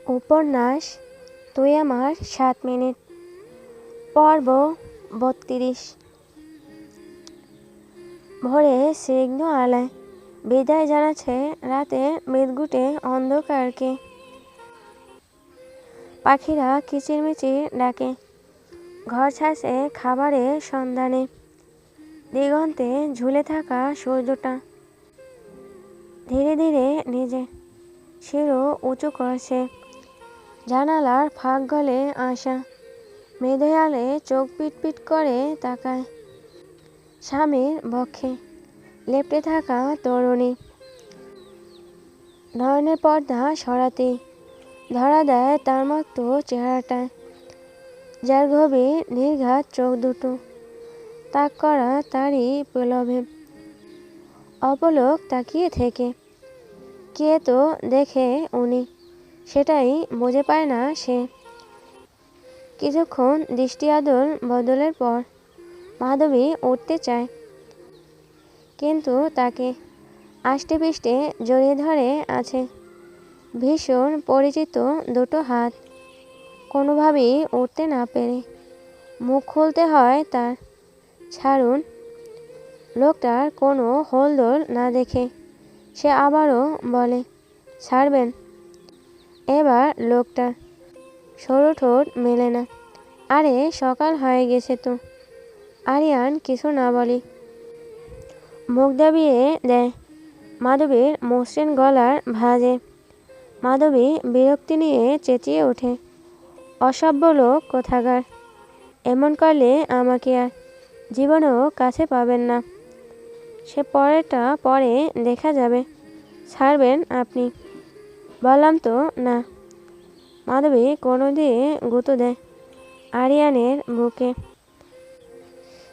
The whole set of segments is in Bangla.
উপন্যাস তুই আমার ৭ মিনিট, পর্ব ৩২। ভোরে স্নিগ্ধ আলোয় বিদায় জানাচ্ছে রাতের মিটগুটে অন্ধকারকে। পাখিরা কিচিরমিচির ডাকে, ঘর ছাড়ছে খাবারের সন্ধানে। দিগন্তে ঝুলে থাকা সূর্যটা ধীরে ধীরে নিজে শিরো উঁচু করছে। জানালার ফাঁক গলে আসা মৃদু আলোয় চোখ পিটপিট করে তাকায়। স্বামীর বক্ষে লেপ্টে থাকা তরুণী নয়নের পর্দা সরাতেই ধরা দেয় তার মতো চেহারাটায়, যার গভীর নির্ঘাত চোখ দুটো তাক করা তারই প্রলোভে। অপলক তাকিয়ে থেকে কে তো দেখে উনি, সেটাই বুঝে পায় না সে। কিছুক্ষণ দৃষ্টি আদল বদলের পর মাধবী উঠতে চায়, কিন্তু তাকে আষ্টেপৃষ্ঠে জড়িয়ে ধরে আছে ভীষণ পরিচিত দুটো হাত। কোনোভাবেই উঠতে না পেরে মুখ খুলতে হয় তার। ছাড়ুন। লোকটার কোনো হোলদোল না দেখে সে আবারও বলে, ছাড়বেন। এবার লোকটার সরু ঠোঁট মেলে না। আরে সকাল হয়ে গেছে তো। আরিয়ান কিছু না বলি মুখ দাবিয়ে দেয় মাধবীর মসৃণ গলার ভাঁজে। মাধবী বিরক্তি নিয়ে চেঁচিয়ে ওঠে, অসভ্য লোক কোথাকার! এমন করলে আমাকে আর জীবনেও কাছে পাবেন না। সে পরেরটা পরে দেখা যাবে। ছাড়বেন আপনি। বললাম তো না। মাধবী কোনো দিয়ে গুঁতো দেয় আরিয়ানের বুকে।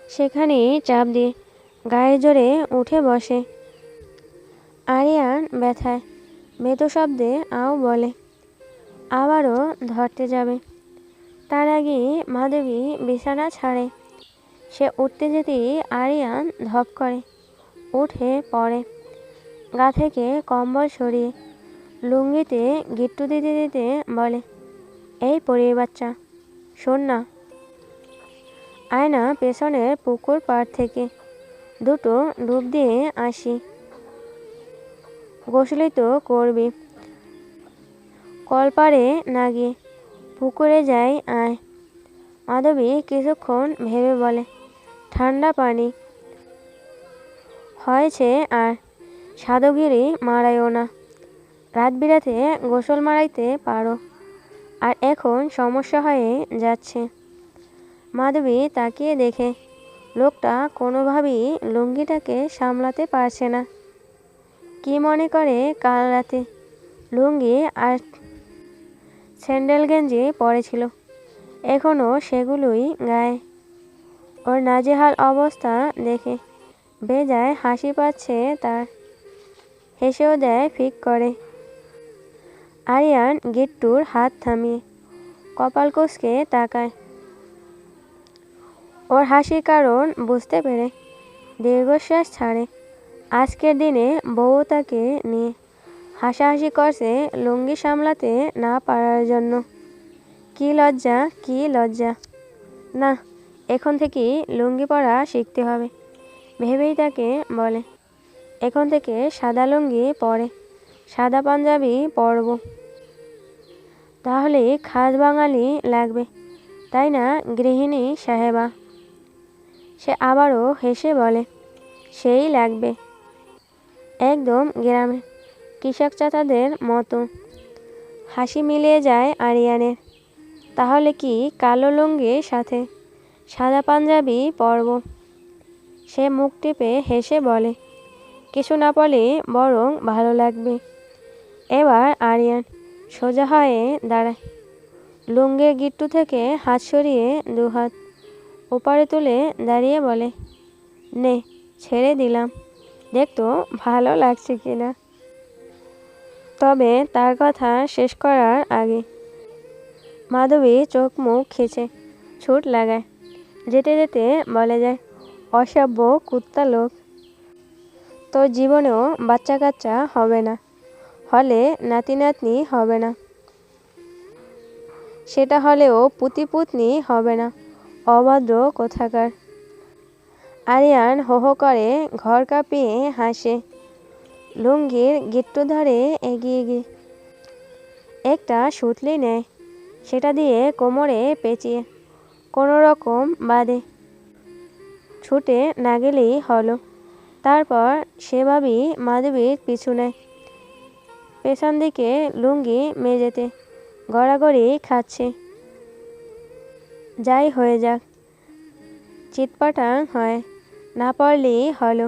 সেখানেই চাপ দিয়ে গায়ের জোরে উঠে বসে। আরিয়ান ব্যথায় মৃদু শব্দে আও বলে, আবারও ধরতে যাবে। তার আগেই মাধবী বিছানা ছাড়ে। সে উঠতে যেতেই আরিয়ান ধপ করে উঠে পড়ে। গা থেকে কম্বল সরিয়ে লুঙ্গিতে গিট্টু দিতে দিতে বলে, এই পরীর বাচ্চা, শোন না। আয়না পেছনের পুকুর পাড় থেকে দুটো ডুব দিয়ে আসি। গোসলই তো করবি। কলপাড়ে না গিয়ে পুকুরে যাই আয়। মাধবী কিছুক্ষণ ভেবে বলে, ঠান্ডা পানি হয়েছে আর সাধুগিরি মারাইও না। রাত বিরাতে গোসল মারাইতে পারো, আর এখন সমস্যা হয়ে যাচ্ছে। মাধবী তাকিয়ে দেখে লোকটা কোনোভাবেই লুঙ্গিটাকে সামলাতে পারছে না। কি মনে করে কাল রাতে লুঙ্গি আর স্যান্ডেল গেঞ্জি পরেছিল, এখনও সেগুলোই গায়ে। ওর নাজেহাল অবস্থা দেখে বেজায় হাসি পাচ্ছে তার। হেসেও দেয় ফিক করে। আরিয়ান গিট্টুর হাত থামিয়ে কপাল কুঁচকে তাকায়। ওর হাসির কারণ বুঝতে পেরে দীর্ঘশ্বাস ছাড়ে। আজকের দিনে বউ তাকে নিয়ে হাসাহাসি করছে লুঙ্গি সামলাতে না পারার জন্য। কি লজ্জা, কি লজ্জা! না, এখন থেকেই লুঙ্গি পরা শিখতে হবে ভেবেই তাকে বলে, এখন থেকে সাদা লুঙ্গি পরে সাদা পাঞ্জাবি পরব। তাহলে খাস বাঙালি লাগবে, তাই না গৃহিণী সাহেবা? সে আবারও হেসে বলে, সেই লাগবে। একদম গ্রামের কৃষক চাচাদের মতো। হাসি মিলিয়ে যায় আরিয়ানের। তাহলে কি কালো লুঙ্গির সাথে সাদা পাঞ্জাবি পরব? সে মুখ টিপে হেসে বলে, কিছু না বলে বরং ভালো লাগবে। এবার আরিয়ান সোজা হয়ে দাঁড়ায়। লুঙ্গির গিট্টু থেকে হাত সরিয়ে দুহাত ওপারে তুলে দাঁড়িয়ে বলে, নে ছেড়ে দিলাম, দেখতো ভালো লাগছে কিনা। তবে তার কথা শেষ করার আগে মাধবী চোখ মুখ খিচে ছুট লাগায়। যেতে যেতে বলে যায়, অসভ্য কুত্তা লোক! তোর জীবনেও বাচ্চা কাচ্চা হবে না, হলে নাতি নাতনি হবে না। সেটা হলেও পুতি-পুতনি হবে না, অভদ্র কোথাকার। আরিয়ান হো হো করে ঘর কাঁপিয়ে হাসে। লুঙ্গির গিট্টু ধরে এগিয়ে গিয়ে একটা সুতলি নেয়, সেটা দিয়ে কোমরে পেঁচিয়ে কোনো রকম বাঁধে। ছুটে না গেলেই হলো। তারপর সেভাবেই মাধবীর পিছু নেয়। পেছন দিকে লুঙ্গি মেঝেতে গড়াগড়ি খাচ্ছে। যাই হয়ে যাক, চিৎপাটাং হয়, না পারলেই হলো।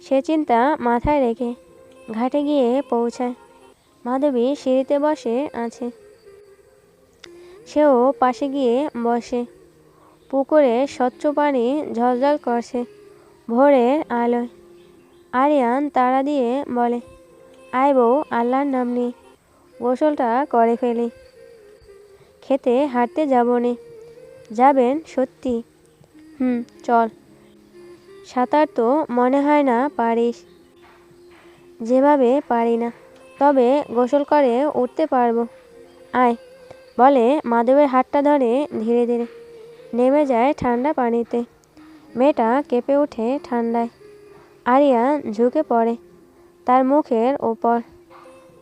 সে চিন্তা মাথায় রেখে ঘাটে গিয়ে পৌঁছায়। মাধবী সিঁড়িতে বসে আছে। সেও পাশে গিয়ে বসে। পুকুরে স্বচ্ছ পানি ঝলঝল করছে ভোরের আলোয়। আরিয়ান তাড়া দিয়ে বলে, আয় বউ, আল্লাহর নাম নিয়ে গোসলটা করে ফেলি। খেতে হাঁটতে যাব নে। যাবেন সত্যি? চল। সাঁতার তো মনে হয় না পারিস। যেভাবে পারি না, তবে গোসল করে উঠতে পারবো। আয় বলে মাধবের হাতটা ধরে ধীরে ধীরে নেমে যায় ঠান্ডা পানিতে। মেয়েটা কেঁপে ওঠে ঠান্ডায়। আরিয়ান ঝুঁকে পড়ে তার মুখের ওপর।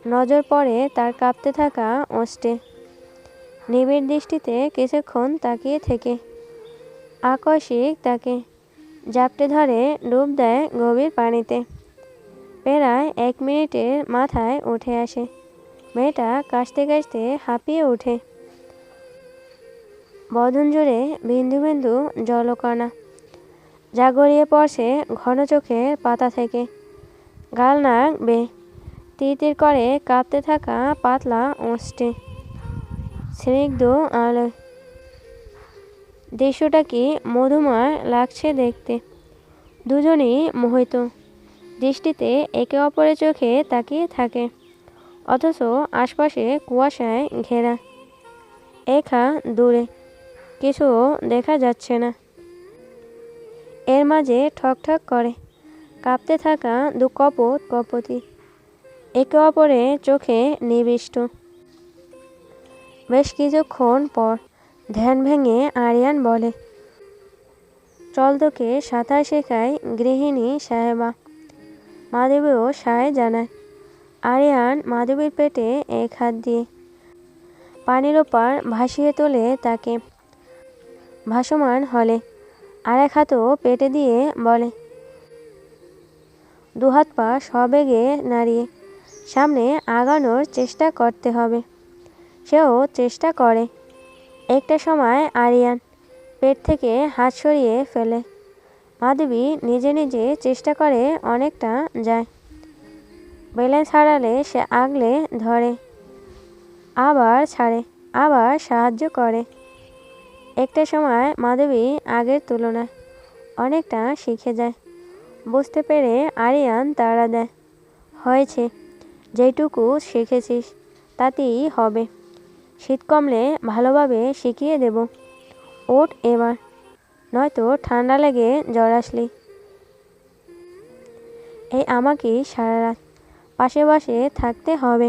নজর পড়ে তার কাঁপতে থাকা ওষ্ঠে। নিবিড় দৃষ্টিতে কিছুক্ষণ তাকিয়ে থেকে আকস্মিক তাকে জাপটে ধরে ডুব দেয় গভীর পানিতে। প্রায় 1 মিনিটের মাথায় উঠে আসে। মেয়েটা কাশতে কাশতে হাঁপিয়ে ওঠে। বদন জুড়ে বিন্দু বিন্দু জলকণা যা গড়িয়ে পড়ছে ঘন চোখের পাতা থেকে। গাল নাক বেয়ে তিরতির করে কাঁপতে থাকা পাতলা ওষ্ঠে। স্নিগ্ধ আলোয় দৃশ্যটা কি মধুময় লাগছে দেখতে। দুজনেই মোহিত দৃষ্টিতে একে অপরের চোখে তাকিয়ে থাকে, অথচ আশপাশে কুয়াশায় ঘেরা। একা দূরে কিছু দেখা যাচ্ছে না। এর মাঝে ঠকঠক করে কাঁপতে থাকা দু কপোত কপোতি একে অপরের চোখে নিবিষ্ট। বেশ কিছুক্ষণ পর ধ্যান ভেঙে আরিয়ান বলে, চল তোকে সাঁতার শেখাই গৃহিণী সাহেবা। মাধবীও সায় জানায়। আরিয়ান মাধবীর পেটে 1 হাত দিয়ে পানির ওপার ভাসিয়ে তোলে তাকে। ভাসমান হলে আর 1 হাতও পেটে দিয়ে বলে, 2 হাত পা সবেগে নাড়িয়ে সামনে আগানোর চেষ্টা করতে হবে। সেও চেষ্টা করে। একটা সময় আরিয়ান পেট থেকে হাত সরিয়ে ফেলে। মাধবী নিজে নিজে চেষ্টা করে অনেকটা যায়। ব্যালেন্স হারালে সে আগলে ধরে, আবার ছাড়ে, আবার সাহায্য করে। একটা সময় মাধবী আগের তুলনায় অনেকটা শিখে যায়। বুঝতে পেরে আরিয়ান তাড়া দেয়, হয়েছে, যেটুকু শিখেছিস তাতেই হবে। শীত কমলে ভালোভাবে শিখিয়ে দেব। ওঠ এবার, নয়তো ঠান্ডা লেগে জ্বর আসলি। এই আমাকেই সারা রাত পাশে বসে থাকতে হবে।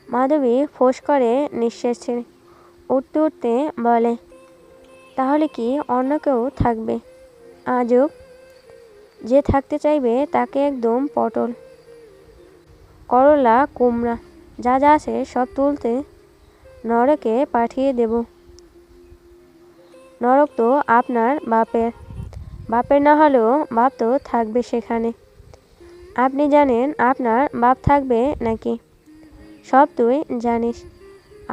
মাধবী ফোঁস করে নিঃশ্বাস ছেড়ে উঠতে উঠতে বলে, তাহলে কি অন্য কেউ থাকবে? আজব। যে থাকতে চাইবে তাকে একদম পটল, করলা, কুমড়া যা যা আছে সব তুলতে নরকে পাঠিয়ে দেব। নরক তো আপনার বাপের। বাপের না হলেও বাপ তো থাকবে সেখানে। আপনি জানেন আপনার বাপ থাকবে নাকি? সব তুই জানিস।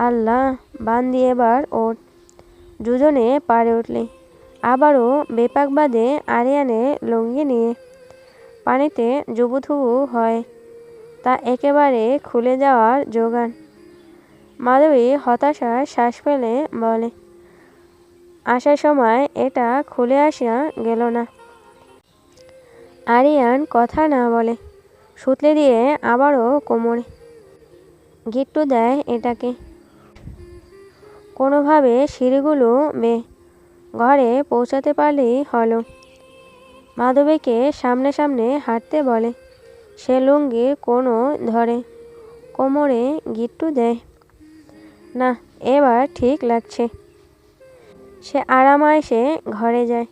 আল্লাহ, বান্দি এবার ওঠ। দুজনে পারে উঠলে আবারও বেপাক বাঁধে আরিয়ানের লুঙ্গি নিয়ে। পানিতে জুবুথুবু হয়, তা একেবারে খুলে যাওয়ার জোগান। মাধবী হতাশার শ্বাস ফেলে বলে, আসার সময় এটা খুলে আসা গেল না। আরিয়ান কথা না বলে সুতলে দিয়ে আবারও কোমরে গিট্টু দেয় এটাকে। কোনোভাবে সিঁড়িগুলো বেয়ে ঘরে পৌঁছাতে পারলেই হলো। মাধবীকে সামনে সামনে হাঁটতে বলে। সে লুঙ্গির কোনো ধরে কোমরে গিট্টু দেয়। না, এবার ঠিক লাগছে। সে আরামায়েশে ঘরে যায়।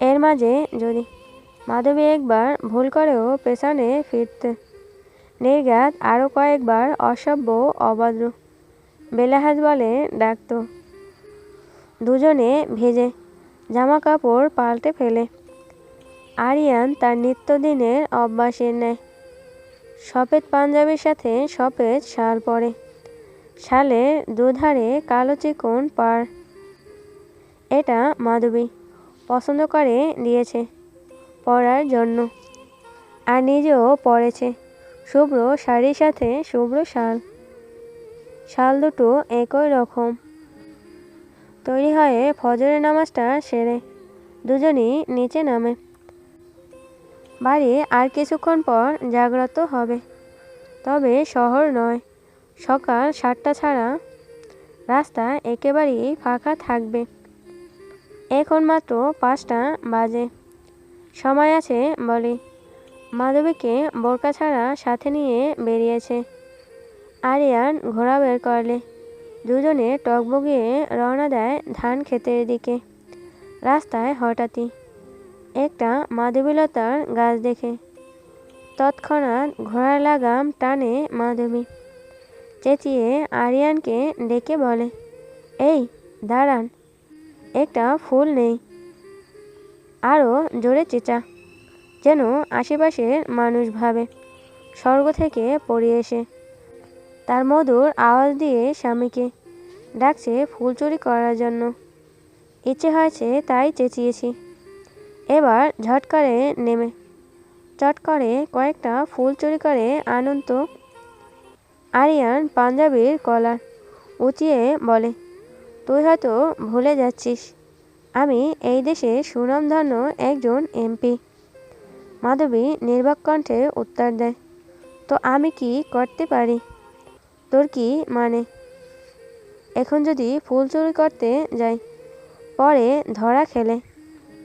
এর মাঝে যদি মাধবী একবার ভুল করেও পেছনে ফিরতে, নির্ঘাত আরও কয়েকবার অসভ্য অভদ্র বেলাহাজ বলে ডাকত। দুজনে ভেজে জামা কাপড় পাল্টে ফেলে আরিয়ান তার নিত্যদিনের অভ্যাসের ন্যায় সফেদ পাঞ্জাবির সাথে সফেদ শাল পরে। শালের দুধারে কালো চিকন পাড়। এটা মাধবী পছন্দ করে দিয়েছে পরার জন্য, আর নিজেও পরেছে শুভ্র শাড়ির সাথে শুভ্র শাল। শাল দুটো একই রকম। তৈরি হয়ে ফজরের নামাজটা সেরে দুজনই নিচে নামে। বাড়ি আর কিছুক্ষণ পর জাগ্রত হবে, তবে শহর নয়। সকাল 7টা ছাড়া রাস্তা একেবারেই ফাঁকা থাকবে। এখন মাত্র 5টা বাজে। সময় আছে বলে মাধবীকে বোরকা ছাড়া সাথে নিয়ে বেরিয়েছে। আরিয়ান ঘোড়া বের করলে দুজনে টকবগিয়ে রওনা দেয় ধান ক্ষেতের দিকে। রাস্তায় হঠাৎই একটা মাধবীলতার গাছ দেখে তৎক্ষণাৎ ঘোড়ার লাগাম টানে মাধবী। চেঁচিয়ে আরিয়ানকে ডেকে বলে, এই দাঁড়ান, একটা ফুল নেই। আরও জোরে চেঁচা, যেন আশেপাশের মানুষ ভাবে স্বর্গ থেকে পড়ে এসে তার মধুর আওয়াজ দিয়ে স্বামীকে ডাকছে ফুল চুরি করার জন্য। ইচ্ছে হয়েছে তাই চেঁচিয়েছি। এবার ঝট করে নেমে চট করে কয়েকটা ফুল চুরি করে আনুন তো। আরিয়ান পাঞ্জাবির কলার উঁচিয়ে বলে, তুই হয়তো ভুলে যাচ্ছিস, আমি এই দেশে সুনামধন্য একজন এমপি। মাধবী নির্বাক কণ্ঠে উত্তর দেয়, তো আমি কি করতে পারি? তোর কি মানে? এখন যদি ফুল চুরি করতে যাই, পরে ধরা খেলে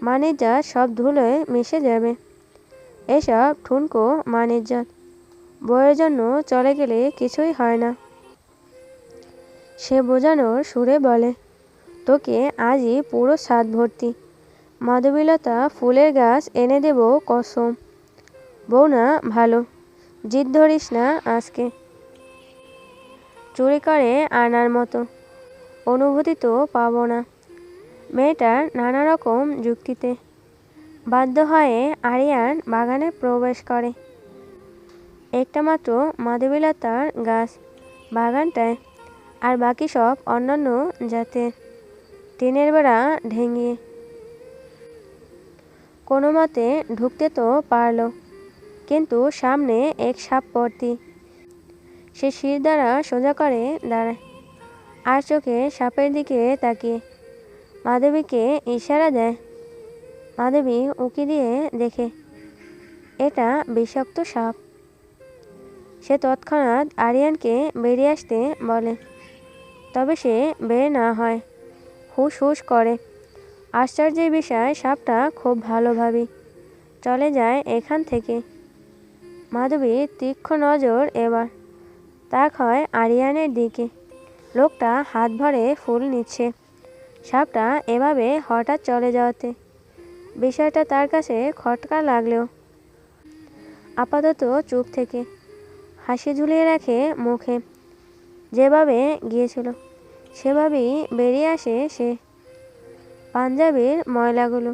মানিজ্জাত সব ধুলোয় মিশে যাবে। এসব ঠুনকো মানিজ্জাত বইয়ের জন্য চলে গেলে কিছুই হয় না। সে বোঝানোর সুরে বলে, তোকে আজই পুরো ছাদ ভর্তি মাধবীলতা ফুলের গাছ এনে দেব কসম। বউ না ভালো, জিদ ধরিস না আজকে। চুরি করে আনার মতো অনুভূতি তো পাবো না। মেয়েটার নানা রকম যুক্তিতে বাধ্য হয়ে আরিয়ান বাগানে প্রবেশ করে। একটা মাত্র মাধবীলতার গাছ বাগানটায়, আর বাকি সব অন্যান্য জাতের। টিনের বেড়া ঢেঙিয়ে কোনো মতে ঢুকতে তো পারল, কিন্তু সামনে এক সাপ ভর্তি। সে শির দ্বারা সোজা করে দাঁড়ায়, আর চোখে সাপের দিকে তাকিয়ে মাধবীকে ইশারা দেয়। মাধবী উঁকি দিয়ে দেখে এটা বিষাক্ত সাপ। সে তৎক্ষণাৎ আরিয়ানকে বেরিয়ে আসতে বলে, তবে সে বের না হয়। হুস হুস করে। আশ্চর্যের বিষয়, সাপটা খুব ভালোভাবেই চলে যায় এখান থেকে। মাধবীর তীক্ষ্ণ নজর এবার তাক হয় আরিয়ানের দিকে। লোকটা হাত ভরে ফুল নিচ্ছে। সাপটা এভাবে হঠাৎ চলে যাওয়াতে বিষয়টা তার কাছে খটকা লাগলেও আপাতত চুপ থেকে হাসি ঝুলিয়ে রাখে মুখে। যেভাবে গিয়েছিল সেভাবেই বেরিয়ে আসে সে। পাঞ্জাবির ময়লাগুলো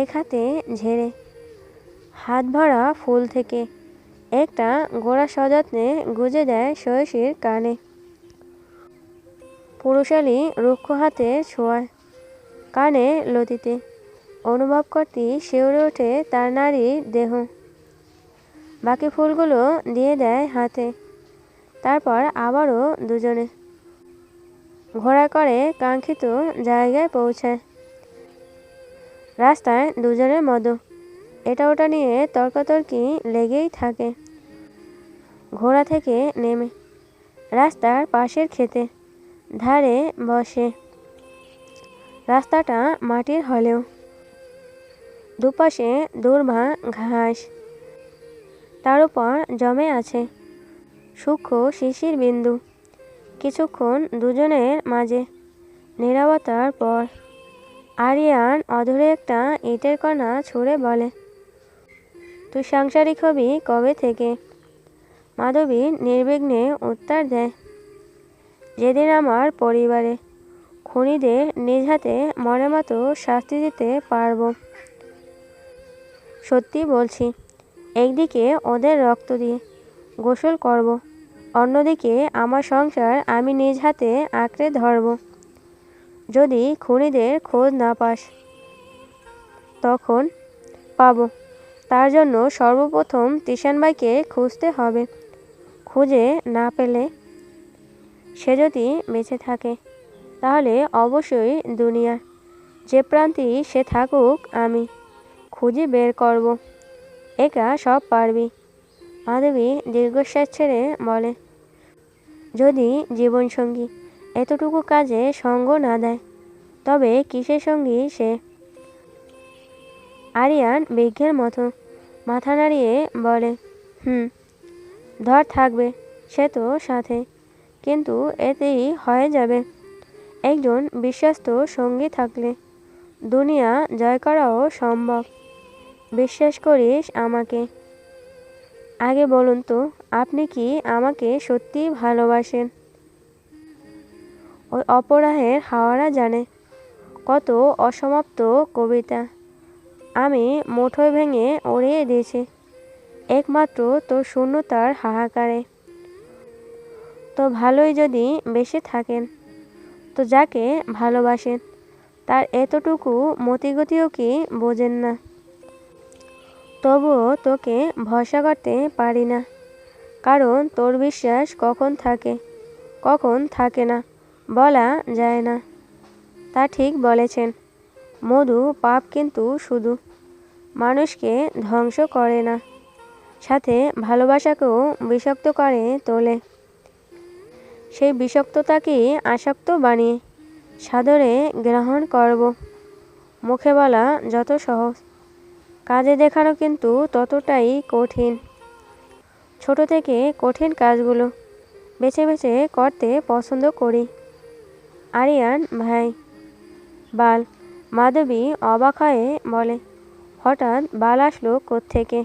এক হাতে ঝেড়ে হাত ভরা ফুল থেকে একটা গোড়া সযত্নে গুজে দেয় শয়সীর কানে। পুরুষালী রুক্ষ হাতে ছোঁয়ায় কানে লতিতে অনুভব করতেই শিউরে ওঠে তার নারীর দেহ। বাকি ফুলগুলো দিয়ে দেয় হাতে। তারপর আবারও দুজনে ঘোড়া করে কাঙ্ক্ষিত জায়গায় পৌঁছায়। রাস্তায় দুজনের মধ্যে এটা ওটা নিয়ে তর্কাতর্কি লেগেই থাকে। ঘোড়া থেকে নেমে রাস্তার পাশের ক্ষেতে ধারে বসে। রাস্তাটা মাটির হলেও দুপাশে দুর্ভা ঘাস, তার উপর জমে আছে সূক্ষ্ম শিশির বিন্দু। কিছুক্ষণ দুজনের মাঝে নীরবতার পর আরিয়ান অধরে একটা ইটের কণা ছুঁড়ে বলে, তুই সাংসারিক হবি কবে থেকে? মাধবী নির্বিঘ্নে উত্তর দেয়, যেদিন আমার পরিবারে খুনিদের নিজ হাতে মনের মতো শাস্তি দিতে পারব। সত্যি বলছি, একদিকে ওদের রক্ত দিয়ে গোসল করব, অন্যদিকে আমার সংসার আমি নিজ হাতে আঁকড়ে ধরব। যদি খুনিদের খোঁজ না পাস, তখন পাবো। তার জন্য সর্বপ্রথম তিশানবাইকে খুঁজতে হবে। খুঁজে না পেলে, সে যদি বেঁচে থাকে, তাহলে অবশ্যই দুনিয়ার যে প্রান্তেই সে থাকুক আমি খুঁজে বের করব। একা সব পারবি। মাধবী দীর্ঘশ্বাস ছেড়ে বলে, যদি জীবনসঙ্গী এতটুকু কাজে সঙ্গ না দেয়, তবে কিসের সঙ্গী সে? আরিয়ান বিজ্ঞের মতো মাথা নাড়িয়ে বলে, ধর থাকবে সে তো সাথে, কিন্তু এতেই হয়ে যাবে। একজন বিশ্বস্ত সঙ্গী থাকলে দুনিয়া জয় করাও সম্ভব। বিশ্বাস করিস আমাকে। আগে বলুন তো, আপনি কি আমাকে সত্যি ভালোবাসেন? ওই অপরাহের হাওয়ারা জানে কত অসমাপ্ত কবিতা আমি মুঠোয় ভেঙে উড়িয়ে দিয়েছি একমাত্র তোর শূন্যতার হাহাকারে। তো ভালোই যদি বেঁচে থাকেন, তো যাকে ভালোবাসেন তার এতটুকু মতিগতিও কি বোঝেন না? তবুও তোকে ভরসা করতে পারি না, কারণ তোর বিশ্বাস কখন থাকে কখন থাকে না বলা যায় না। তা ঠিক বলেছেন মধু, পাপ কিন্তু শুধু মানুষকে ধ্বংস করে না, সাথে ভালোবাসাকেও বিষাক্ত করে তোলে। সেই বিষাক্ততাকেই আসক্ত বানিয়ে সাদরে গ্রহণ করব। মুখে বলা যত সহজ, কাজে দেখানো কিন্তু ততটাই কঠিন। ছোট থেকে কঠিন কাজগুলো বেছে বেছে করতে পছন্দ করি। আরিয়ান ভাই। বাল। মাধবী অবাক হয়ে বলে, হঠাৎ বাল আসলো কোত্থেকে?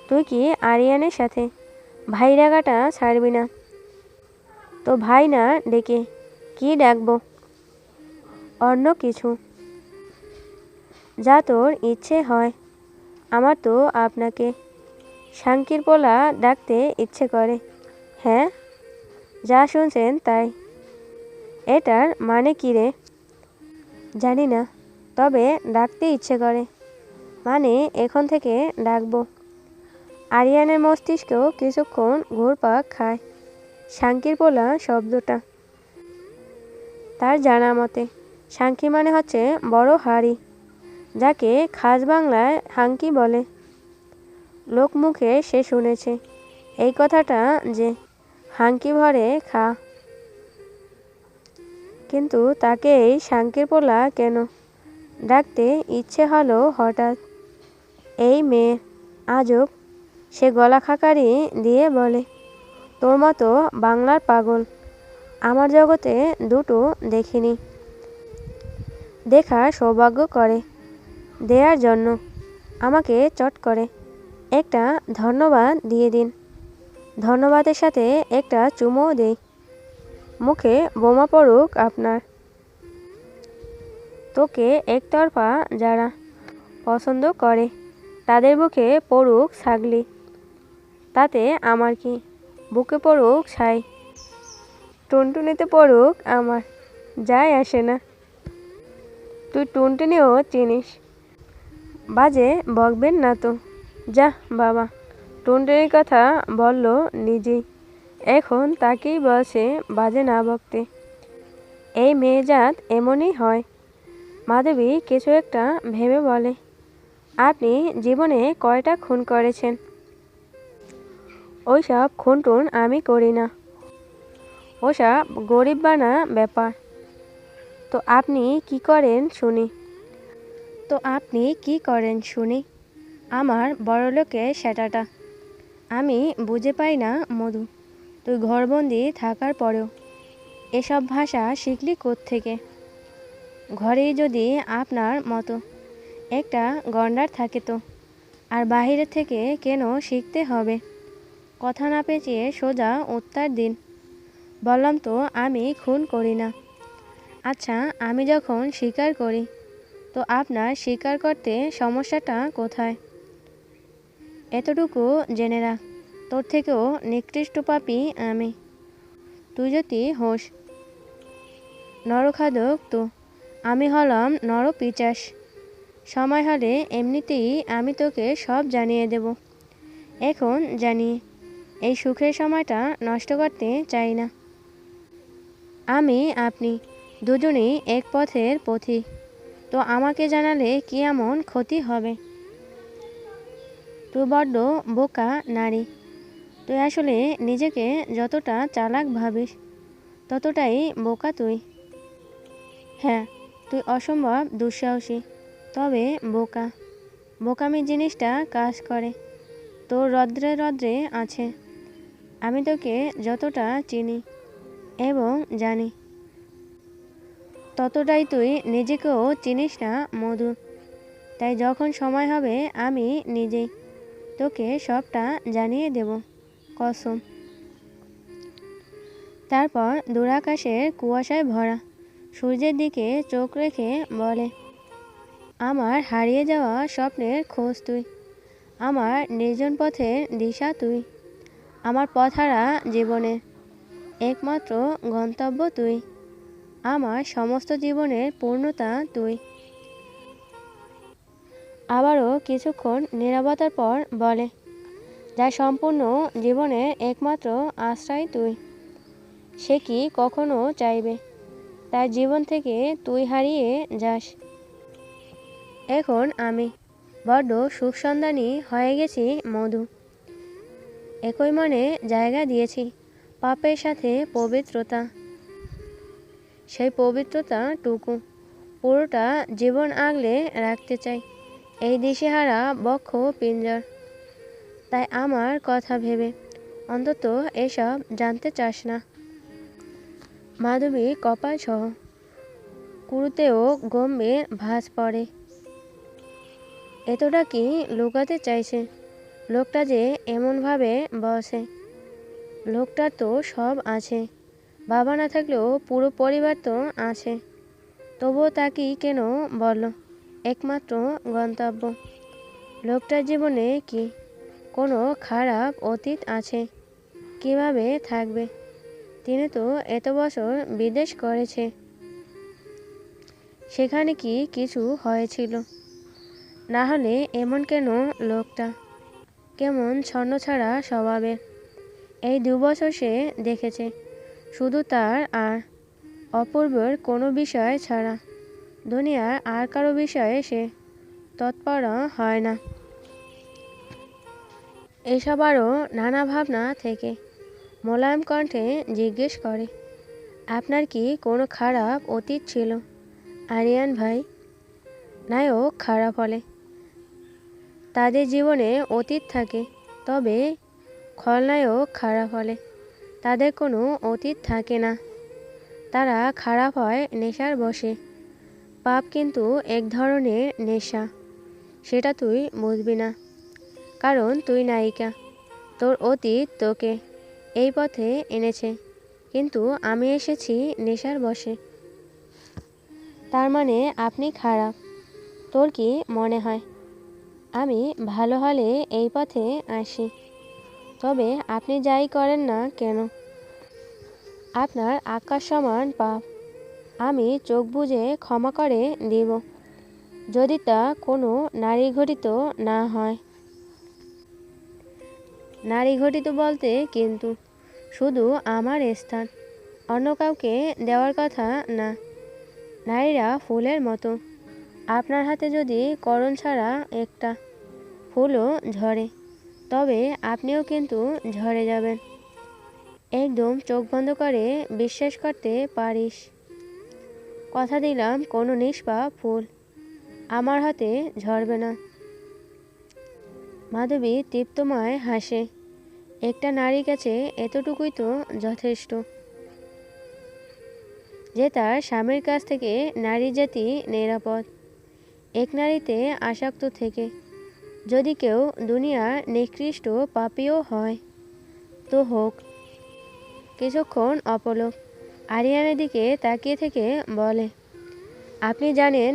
তুই কি আরিয়ানের সাথে ভাই ডাকাটা ছাড়বি না? তো ভাই না ডেকে কি ডাকবো? অন্য কিছু। যা তোর ইচ্ছে হয়। আমার তো আপনাকে শাঙ্কির পোলা ডাকতে ইচ্ছে করে। হ্যাঁ, যা শুনছেন তাই। এটার মানে কী রে? জানি না, তবে ডাকতে ইচ্ছে করে। মানে এখন থেকে ডাকবো। আরিয়ানের মস্তিষ্কেও কিছুক্ষণ ঘুরপাক খায় শাঙ্কির পোলা শব্দটা। তার জানা মতে শাঙ্কি মানে হচ্ছে বড় হাঁড়ি, যাকে খাস বাংলায় হাঙ্কি বলে। লোকমুখে সে শুনেছে এই কথাটা যে হাঙ্কি ভরে খা। কিন্তু তাকে এই শাঙ্কির পোলা কেন ডাকতে ইচ্ছে হলো হঠাৎ? এই মেয়ে আজব। সে গলা খাকারি দিয়ে বলে, তোর মতো বাংলার পাগল আমার জগতে দুটো দেখিনি। দেখার সৌভাগ্য করে দেওয়ার জন্য আমাকে চট করে একটা ধন্যবাদ দিয়ে দিন। ধন্যবাদের সাথে একটা চুমুও দেই। মুখে বোমা পড়ুক আপনার। তোকে একতরফা যারা পছন্দ করে তাদের বুকে পড়ুক ছাগলি, তাতে আমার কি? বুকে পড়ুক ছাই, টুনটুনিতে পড়ুক আমার, যায় আসে না। তুই টুনটুনিও চিনিস? বাজে বকবেন না তো। যা বাবা। টুনটুনির কথা বলল নিজেই, এখন তাকেই বলছে বাজে না বকতে। এই মেয়েজাত এমনই হয়। মাধবী কিছু একটা ভেবে বলে, আপনি জীবনে কয়টা খুন করেছেন? ওইসব খুনটুন আমি করি না, ওসব গরিব বানা ব্যাপার। তো আপনি কি করেন শুনি? আমার বড়লোকের সেটাটা আমি বুঝে পাই না মধু। তুই ঘরবন্দি থাকার পরেও এসব ভাষা শিখলি কোত্থেকে? ঘরেই যদি আপনার মতো একটা গন্ডার থাকে তো আর বাহিরের থেকে কেন শিখতে হবে? কথা না পেঁচিয়ে সোজা উত্তর দিন। বললাম তো আমি খুন করি না। আচ্ছা, আমি যখন স্বীকার করি তো আপনার স্বীকার করতে সমস্যাটা কোথায়? এতটুকু জেনে রাখ, তোর থেকেও নিকৃষ্ট পাপী আমি। তুই যদি হোস নরখাদক তো আমি হলাম নরপিশাচ। সময় হলে এমনিতেই আমি তোকে সব জানিয়ে দেব। এখন জানিয়ে এই সুখের সময়টা নষ্ট করতে চাই না। আমি আপনি দুজনেই এক পথের পথিক, তো আমাকে জানালে কি এমন ক্ষতি হবে? তুই বড্ড বোকা নারী। তুই আসলে নিজেকে যতটা চালাক ভাবিস ততটাই বোকা তুই। হ্যাঁ, তুই অসম্ভব দুঃসাহসী, তবে বোকা। বোকামি জিনিসটা কাজ করে তোর রদ্রে রদ্রে আছে। আমি তোকে যতটা চিনি এবং জানি ততটাই তুই নিজেকেও চিনিস না মধু। তাই যখন সময় হবে আমি নিজেই তোকে সবটা জানিয়ে দেব, কসম। তারপর দূরাকাশের কুয়াশায় ভরা সূর্যের দিকে চোখ রেখে বলে, আমার হারিয়ে যাওয়া স্বপ্নের খোঁজ তুই, আমার নির্জন পথের দিশা তুই, আমার পথহারা জীবনের একমাত্র গন্তব্য তুই, আমার সমস্ত জীবনের পূর্ণতা তুই। আবারও কিছুক্ষণ নীরবতার পর বলে, যা সম্পূর্ণ জীবনের একমাত্র আশ্রয় তুই। সে কি কখনো চাইবে তার জীবন থেকে তুই হারিয়ে যাস? এখন আমি বড্ড সুখসন্ধানী হয়ে গেছি মধু। একই মনে জায়গা দিয়েছি পাপের সাথে পবিত্রতা। সেই পবিত্রতাটুকু পুরোটা জীবন আগলে রাখতে চাই এই দিশেহারা বক্ষ পিঞ্জর। তাই আমার কথা ভেবে অন্তত এসব জানতে চাস না। মাধবী কপাল সহ কুরুতেও গম্ভীর ভাঁজ পড়ে। এতটা কি লুকাতে চাইছে? লোকটা যে এমনভাবে বসে, লোকটার তো সব আছে। বাবা না থাকলেও পুরো পরিবার তো আছে। তবুও তাকেই কেন বলো একমাত্র গন্তব্য? লোকটার জীবনে কি কোনো খারাপ অতীত আছে? কিভাবে থাকবে? তিনি তো এত বছর বিদেশ করেছে। সেখানে কি কিছু হয়েছিল? না হলে এমন কেন লোকটা? কেমন ছন্নছাড়া স্বভাবের। এই 2 বছর সে দেখেছে শুধু তার আর অপূর্বর কোনো বিষয় ছাড়া দুনিয়ার আর কারো বিষয়ে সে তৎপর হয় না। এসব আরও নানা ভাবনা থেকে মোলায়েম কণ্ঠে জিজ্ঞেস করে, আপনার কি কোনো খারাপ অতীত ছিল আরিয়ান ভাই? নায়ক খারাপ হলে তাদের জীবনে অতীত থাকে, তবে খলনায়ক খারাপ হলে তাদের কোনো অতীত থাকে না। তারা খারাপ হয় নেশার বশে। পাপ কিন্তু এক ধরনের নেশা, সেটা তুই বুঝবি না, কারণ তুই নায়িকা। তোর অতীত তোকে এই পথে এনেছে, কিন্তু আমি এসেছি নেশার বশে। তার মানে আপনি খারাপ? তোর কি মনে হয় আমি ভালো হলে এই পথে আসি? তবে আপনি যাই করেন না কেন আপনার আকাশ সমান পাপ আমি চোখ বুজে ক্ষমা করে দিব, যদি তা কোনো নারী ঘটিত না হয়। নারী ঘটিত বলতে কিন্তু শুধু আমার স্থান, অন্য কাউকে দেওয়ার কথা না। নারীরা ফুলের মতো, আপনার হাতে যদি করণ ছাড়া একটা ফুলও ঝরে তবে আপনিও কিন্তু ঝরে যাবেন। একদম চোখ বন্ধ করে বিশ্বাস করতে পারিস। কথা দিলাম কোনো নিষ্পাপ ফুল আমার হাতে ঝরবে না। মাধবী তৃপ্তময় হাসে। একটা নারীর কাছে এতটুকুই তো যথেষ্ট যে তার স্বামীর কাছ থেকে নারী জাতি নিরাপদ। এক নারীতে আসক্ত থেকে যদি কেউ দুনিয়ার নিকৃষ্ট পাপীও হয় তো হোক। কিছুক্ষণ অপলক আরিয়ানের দিকে তাকিয়ে থেকে বলে, আপনি জানেন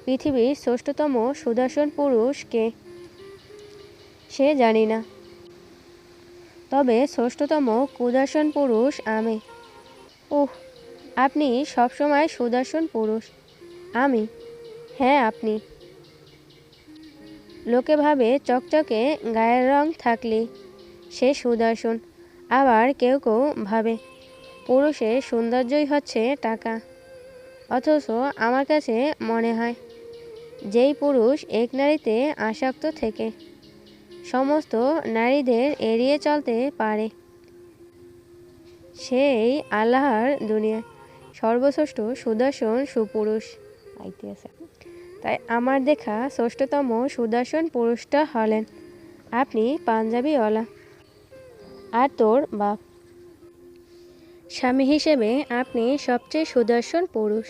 পৃথিবীর শ্রেষ্ঠতম সুদর্শন পুরুষ কে? সে জানি না, তবে শ্রেষ্ঠতম কুদর্শন পুরুষ আমি। উহ, আপনি সবসময় সুদর্শন পুরুষ। আমি? হ্যাঁ আপনি। লোকে ভাবে চকচকে গায়ের রং থাকলে সে সুদর্শন, আবার কেউ কেউ ভাবে পুরুষের সৌন্দর্যই হচ্ছে টাকা। অথচ আমার কাছে মনে হয় যেই পুরুষ এক নারীতে আসক্ত থেকে সমস্ত নারীদের এড়িয়ে চলতে পারে সেই আল্লাহর দুনিয়ার সর্বশ্রেষ্ঠ সুদর্শন সুপুরুষ। তাই আমার দেখা শ্রেষ্ঠতম সুদর্শন পুরুষটা হলেন আপনি, পাঞ্জাবিওয়ালা। আর তোর বাপ। স্বামী হিসেবে আপনি সবচেয়ে সুদর্শন পুরুষ,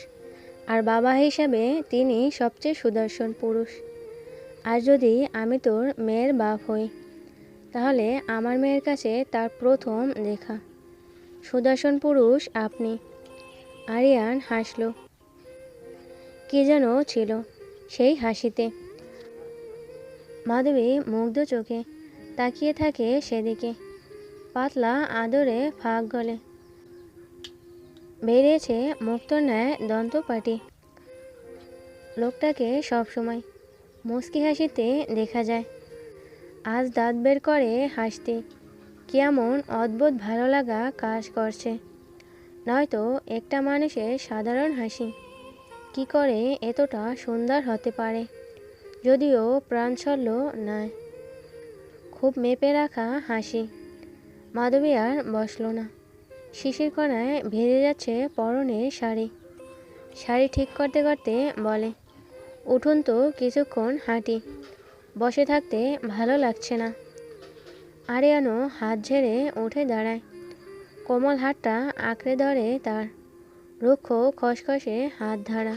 আর বাবা হিসেবে তিনি সবচেয়ে সুদর্শন পুরুষ। আর যদি আমি তোর মেয়ের বাপ হই, তাহলে আমার মেয়ের কাছে তার প্রথম দেখা সুদর্শন পুরুষ আপনি। আরিয়ান হাসল। কি যেন ছিল সেই হাসিতে। মাধবী মুগ্ধ চোখে তাকিয়ে থাকে সেদিকে। পাতলা আদরে ফাঁক গলে বেরিয়েছে মুক্তোর ন্যায় দন্তপাটি। লোকটাকে সবসময় মুচকি হাসিতে দেখা যায়, আজ দাঁত বের করে হাসতে কেমন অদ্ভুত ভালো লাগা কাজ করছে। নয়তো একটা মানুষের সাধারণ হাসি কি করে এতটা সুন্দর হতে পারে? যদিও প্রাণছল্ল নয়, খুব মেপে রাখা হাসি। মাধবী আর বসল না। শিশির কণায় ভেজে যাচ্ছে পরনের শাড়ি। শাড়ি ঠিক করতে করতে বলে, উঠুন তো কিছুক্ষণ হাঁটি, বসে থাকতে ভালো লাগছে না। আরিয়ানও হাত ঝেড়ে উঠে দাঁড়ায়। কোমল হাতটা আঁকড়ে ধরে তার, রুক্ষ খসখসে হাত ধারা।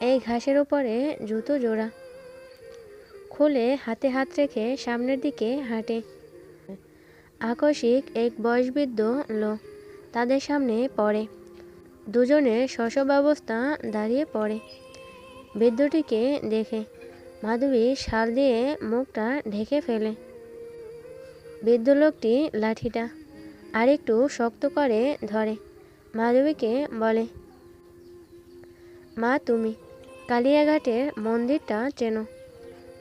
এই ঘাসের উপরে জুতো জোড়া খুলে হাতে হাত রেখে সামনের দিকে হাঁটে। আকস্মিক এক বয়সবৃদ্ধ লোক তাদের সামনে পড়ে। দুজনের শশব অবস্থা দাঁড়িয়ে পড়ে। বৃদ্ধটিকে দেখে মাধবী শাল দিয়ে মুখটা ঢেকে ফেলে। বৃদ্ধ লোকটি লাঠিটা আরেকটু শক্ত করে ধরে মাধবীকে বলে, মা তুমি কালিয়াঘাটের মন্দিরটা চেনো?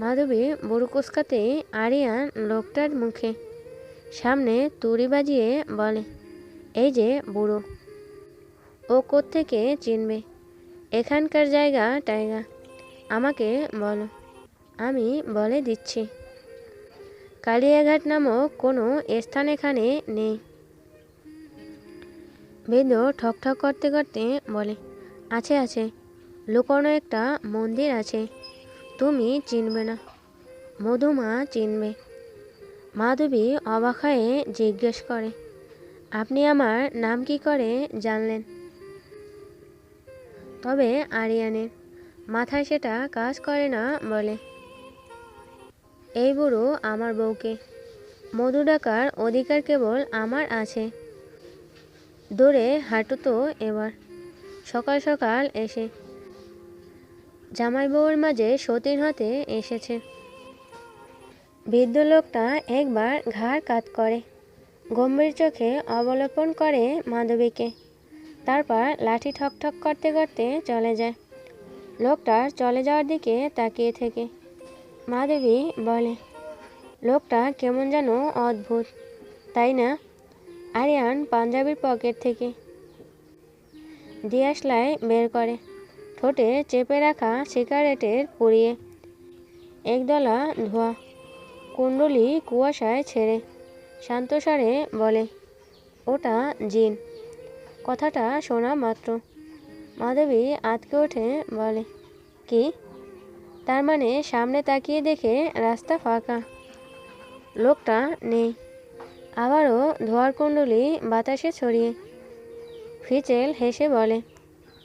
মাধবী বুড়ো কুচকাতেই আরিয়ান লোকটার মুখে সামনে তুড়ি বাজিয়ে বলে, এই যে বুড়ো, ও কোত্থেকে চিনবে এখানকার জায়গা টায়গা? আমাকে বলো, আমি বলে দিচ্ছি। কালিয়াঘাট নামক কোনো স্থান এখানে নেই। বৃদ্ধ ঠকঠক করতে করতে বলে, আছে আছে, লুকোনো একটা মন্দির আছে, তুমি চিনবে না, মধুমা চিনবে। মাধবী অবাক হয়ে জিজ্ঞেস করে, আপনি আমার নাম কি করে জানলেন? তবে আরিয়ানের মাথায় সেটা কাজ করে না। বলে, এই বুড়ো আমার বউকে মধু ডাকার অধিকার কেবল আমার আছে। দূরে হাঁটু তো এবার। সকাল সকাল এসে জামাই বউয়ের মাঝে সতীন হতে এসেছে। বৃদ্ধ লোকটা একবার ঘাড় কাত করে, গম্ভীর চোখে অবলোকন করে মাধবীকে, তারপর লাঠি ঠকঠক করতে করতে চলে যায়। লোকটার চলে যাওয়ার দিকে তাকিয়ে থেকে মাধবী বলে, লোকটা কেমন যেন অদ্ভুত, তাই না? আরিয়ান পাঞ্জাবির পকেট থেকে দিয়াশলাই বের করে, ঠোঁটে চেপে রাখা সিগারেটের পুড়িয়ে একদলা ধোঁয়া কুণ্ডলি কুয়াশায় ছেড়ে শান্ত স্বরে বলে, ওটা জিন। কথাটা শোনা মাত্র মাধবী আঁতকে ওঠে। বলে, কি? তার মানে সামনে তাকিয়ে দেখে রাস্তা ফাঁকা, লোকটা নেই। আবারও ধোয়ার কুণ্ডলি বাতাসে ছড়িয়ে। ফিচেল হেসে বলে,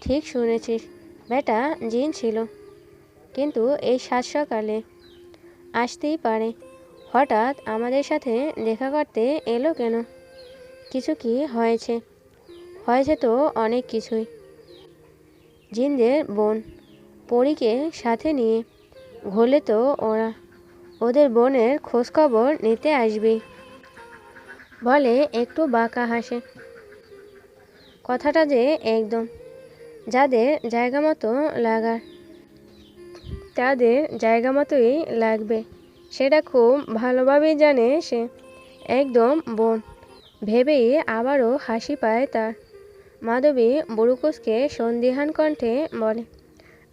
ঠিক শুনেছিস বেটা, জিন ছিল। কিন্তু এই সাত সকালে আসতেই পারে। হঠাৎ আমাদের সাথে দেখা করতে এলো কেন? কিছু কি হয়েছে? হয়েছে তো অনেক কিছুই। জিনদের বোন পরীকে সাথে নিয়ে ঘুরলে তো ওরা ওদের বোনের খোঁজখবর নিতে আসবে বলে একটু বাঁকা হাসে। কথাটা যে একদম যাদের জায়গা মতো লাগার তাদের জায়গা মতোই লাগবে, সেটা খুব ভালোভাবেই জানে সে। একদম বোন ভেবেই আবারও হাসি পায় তার। মাধবী বুড়ুকুসকে সন্দিহান কণ্ঠে বলে,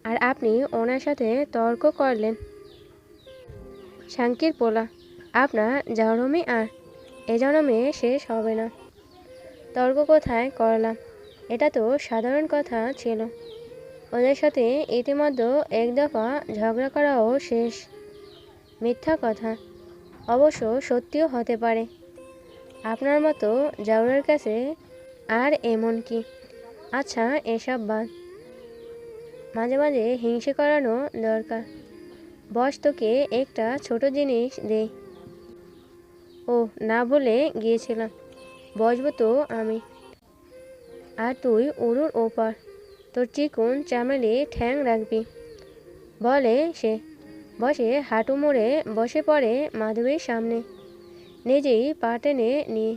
আর আপনি ওনার সাথে তর্ক করলেন? শাঙ্কির পোলা, আপনার জনমে আর এ জনমে শেষ হবে না। তর্ক কোথায় করলাম? এটা তো সাধারণ কথা ছিল। ওদের সাথে ইতিমধ্যে এক দফা ঝগড়া করাও শেষ। মিথ্যা কথা, অবশ্য সত্যিও হতে পারে। আপনার মতো জাউরের কাছে আর এমন কি। আচ্ছা, এসব বাদ। মাঝে মাঝে হিংসে করানো দরকার। বস, তোকে একটা ছোট জিনিস দেই। ও, না বলে গিয়েছিলাম, বসবো তো আমি। আর তুই উড়ুর ওপার তোর চিকুন চামেলি ঠ্যাং রাখবি বলে সে। বসে হাঁটু মুড়ে বসে পড়ে মাধবীর সামনে। নিজেই পা টেনে নিয়ে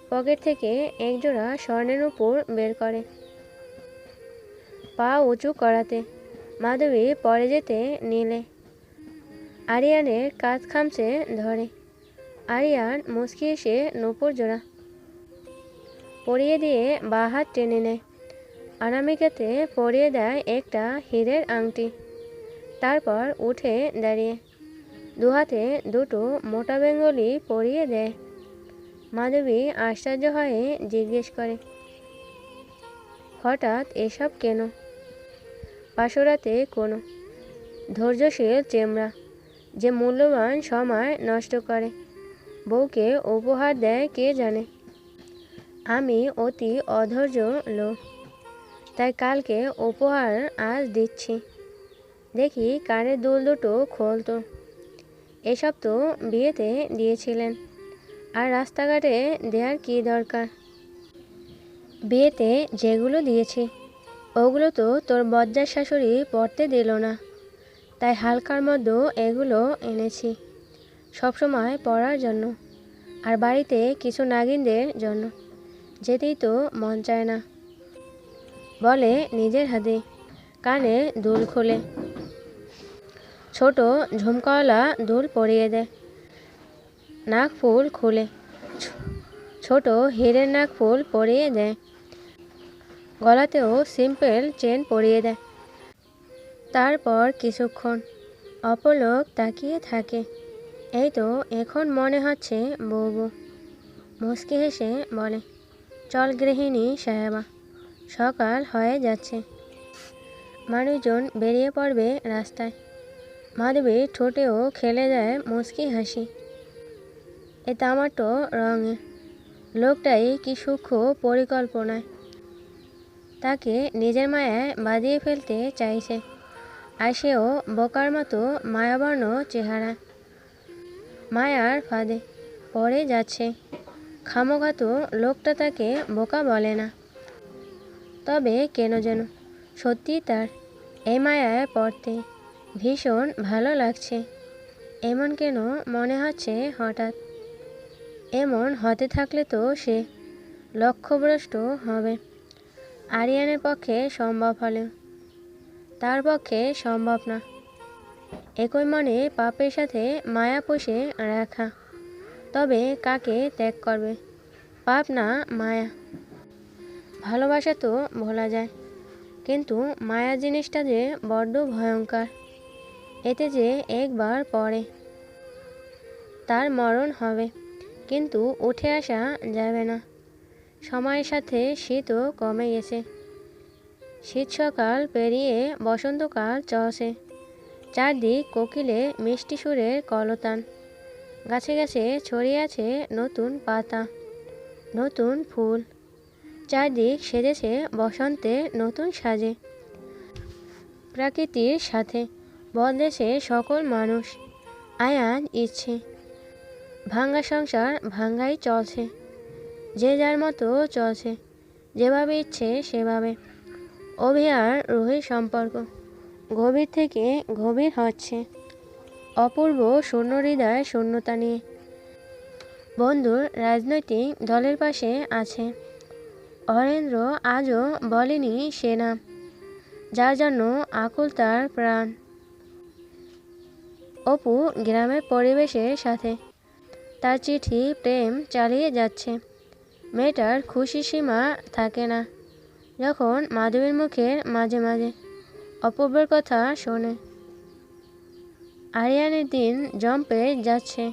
পকেট থেকে একজোড়া স্বর্ণের উপর বের করে। পা উঁচু করাতে মাধবী পড়ে যেতে নিলে আরিয়ানের কাঁধ খামচে ধরে। আরিয়ান মুচকি এসে নূপুর জোড়া পরিয়ে দিয়ে বাঁ হাত টেনে নেয়। অনামিকাতে পরিয়ে দেয় একটা হীরের আংটি। তারপর উঠে দাঁড়িয়ে দুহাতে দুটো মোটা বেঙ্গলি পরিয়ে দেয়। মাধবী আশ্চর্য হয়ে জিজ্ঞেস করে, হঠাৎ এসব কেন? পাশরাতে কোনো ধৈর্যশীল চেমড়া যে মূল্যবান সময় নষ্ট করে বউকে উপহার দেয় কে জানে। আমি অতি অধৈর্য লোক, তাই কালকে উপহার আজ দিচ্ছি। দেখি কানের দুল দুটো খোলতো। এসব তো বিয়েতে দিয়েছিলেন, আর রাস্তাঘাটে দেওয়ার কি দরকার? বিয়েতে যেগুলো দিয়েছি ওগুলো তো তোর বজ্জার শাশুড়ি পরতে দিল না, তাই হালকার মধ্যে এগুলো এনেছি সবসময় পরার জন্য, আর বাড়িতে কিছু নাগিনদের জন্য। যেতেই তো মন চায় না বলে নিজের হাতে কানে দুল খোলে। ছোট ঝুমকাওয়ালা দুল পরিয়ে দেয়। নাক ফুল খুলে ছোট হীরের নাক ফুল পরিয়ে দেয়। গলাতেও সিম্পল চেন পরিয়ে দেয়। তারপর কিছুক্ষণ অপলক তাকিয়ে থাকে। এই তো এখন মনে হচ্ছে বউ। মুচকি হেসে বলে, চল গৃহিণী সাহেবা, সকাল হয়ে যাচ্ছে। মানুষজন বেরিয়ে পড়বে রাস্তায়। মাধবীর ঠোঁটেও খেলে যায় মুচকি হাসি। এ তামাটো রঙে লোকটাই কি সূক্ষ্ম পরিকল্পনায় তাকে নিজের মায়ায় বাঁধিয়ে ফেলতে চাইছে। আর সেও বোকার মতো মায়াবর্ণ চেহারা মায়ার ফাঁদে পড়ে যাচ্ছে। খামোখা তো লোকটা তাকে বোকা বলে না, তবে কেন যেন সত্যি তার এই মায়ায় পড়তে ভীষণ ভালো লাগছে। এমন কেন মনে হচ্ছে হঠাৎ? এমন হতে থাকলে তো সে লক্ষ্যভ্রষ্ট হবে। আরিয়ানের পক্ষে সম্ভব হলেও তার পক্ষে সম্ভব না একই মনে পাপের সাথে মায়া পুষে রাখা। তবে কাকে ত্যাগ করবে, পাপ না মায়া? ভালোবাসা তো ভোলা যায়, কিন্তু মায়া জিনিসটা যে বড্ড ভয়ঙ্কর। এতে যে একবার পড়ে তার মরণ হবে, কিন্তু উঠে আসা যাবে না। সময়ের সাথে শীতও কমে গেছে। শীত সকাল পেরিয়ে বসন্তকাল চলছে। চারদিক কোকিলে মিষ্টি সুরের কলতান। গাছে গাছে ছড়িয়ে আছে নতুন পাতা, নতুন ফুল। চারদিক সেজেছে বসন্তের নতুন সাজে। প্রকৃতির সাথে বদলেছে সকল মানুষ। আয়াজ ইচ্ছে, ভাঙ্গা সংসার ভাঙ্গাই চলছে। যে যার মতো চলছে, যেভাবে ইচ্ছে সেভাবে। অভি আর রুহির সম্পর্ক গভীর থেকে গভীর হচ্ছে, অপূর্ব শূন্য হৃদয় শূন্যতা নিয়ে। বন্ধুর রাজনৈতিক দলের পাশে আছে। অরেন্দ্র আজও বলেনি সে নাম, যার জন্য আকুল তার প্রাণ। অপু গ্রামের পরিবেশের সাথে তার চিঠি প্রেম চালিয়ে যাচ্ছে। মেয়েটার খুশি সীমা থাকে না যখন মাধবীর মুখের মাঝে মাঝে অপূর্বের কথা শোনে। আরিয়ানের দিন জম্পে যাচ্ছে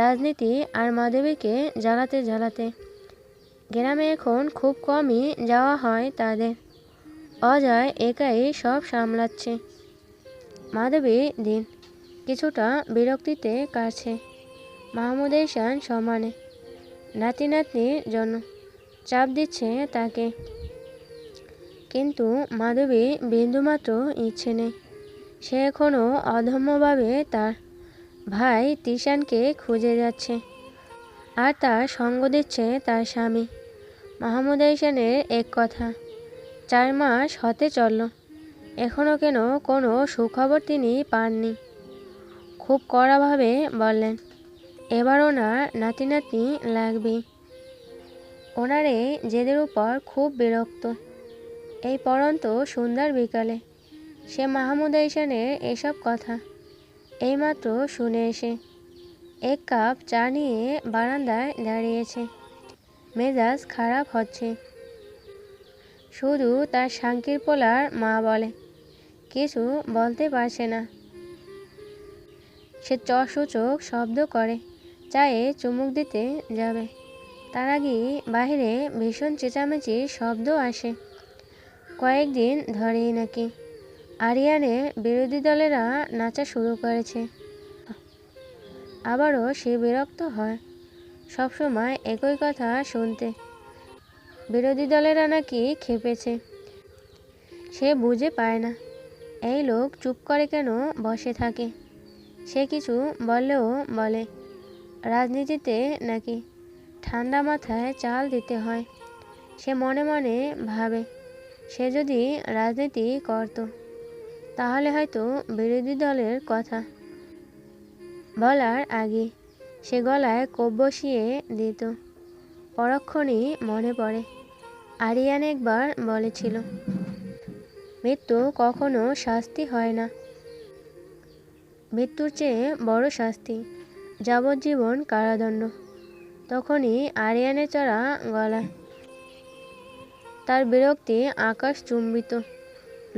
রাজনীতি আর মাধবীকে জ্বালাতে জ্বালাতে। গ্রামে এখন খুব কমই যাওয়া হয় তাদের। অজয় একাই সব সামলাচ্ছে। মাধবী দিন কিছুটা বিরক্তিতে কাটছে। মাহমুদ এহসান সমানে নাতি নাতনির জন্য চাপ দিচ্ছে তাকে, কিন্তু মাধবী বিন্দুমাত্র ইচ্ছে নেই। সে এখনও অদম্যভাবে তার ভাই তিশানকে খুঁজে যাচ্ছে, আর তার সঙ্গ দিচ্ছে তার স্বামী। মাহমুদ এহসানের এক কথা, 4 মাস হতে চলল, এখনও কেন কোনো সুখবর তিনি পাননি। খুব কড়াভাবে বললেন, এবার ওনার নাতি নাতনি লাগবেই। ওনার এই জেদের উপর খুব বিরক্ত। এই পড়ন্ত সুন্দর বিকালে সে মাহমুদ এহসানের এসব কথা এইমাত্র শুনে এসে 1 কাপ চা নিয়ে বারান্দায় দাঁড়িয়েছে। মেজাজ খারাপ হচ্ছে। শুধু তার শাঙ্কির পোলার মা বলে, কিছু বলতে পারছে না। সে চসূচক শব্দ করে চায়ে চুমুক দিতে যাবে, তার আগেই বাহিরে ভীষণ চেঁচামেচির শব্দ আসে। কয়েকদিন ধরেই নাকি আরিয়ানের বিরোধী দলেরা নাচা শুরু করেছে। আবারও সে বিরক্ত হয় সবসময় একই কথা শুনতে। বিরোধী দলেরা নাকি খেপেছে। সে বুঝে পায় না এই লোক চুপ করে কেন বসে থাকে। সে কিছু বললেও বলে রাজনীতিতে নাকি ঠান্ডা মাথায় চাল দিতে হয়। সে মনে মনে ভাবে, সে যদি রাজনীতি করত তাহলে হয়তো বিরোধী দলের কথা বলার আগে সে গলায় কোপ বসিয়ে দিত। পরক্ষণেই মনে পড়ে আরিয়ান একবার বলেছিল, মৃত্যু কখনো শাস্তি হয় না, মৃত্যুর চেয়ে বড় শাস্তি যাবজ্জীবন কারাদণ্ড। তখনই আরিয়ানের চড়া গলায় তার বিরক্তি আকাশ চুম্বিত।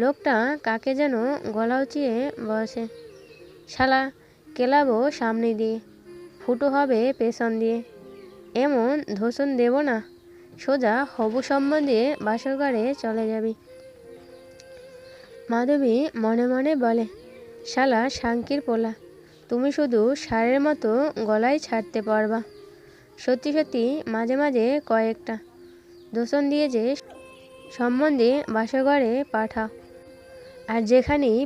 লোকটা কাকে যেন গলা উঁচিয়ে বসে, শালা কেলাবো সামনে দিয়ে, ফুটো হবে পেছন দিয়ে। এমন ধোসন দেব না, সোজা হবু সম্বন্ধে বাসর ঘরে চলে যাবি। মাধবী মনে মনে বলে, শালা শাঙ্কির পোলা, তুমি শুধু ষাঁড়ের মতো গলায় ছাড়তে পারবা। সত্যি সত্যি মাঝে মাঝে কয়েকটা দোষণ দিয়ে যে সম্বন্ধে বাসর ঘরে পাঠাও, আর যেখানেই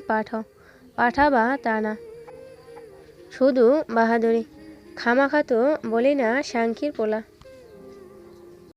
পাঠাবা তা না, শুধু বাহাদুরি। খামাখা তো বলি না শাঙ্কির পোলা।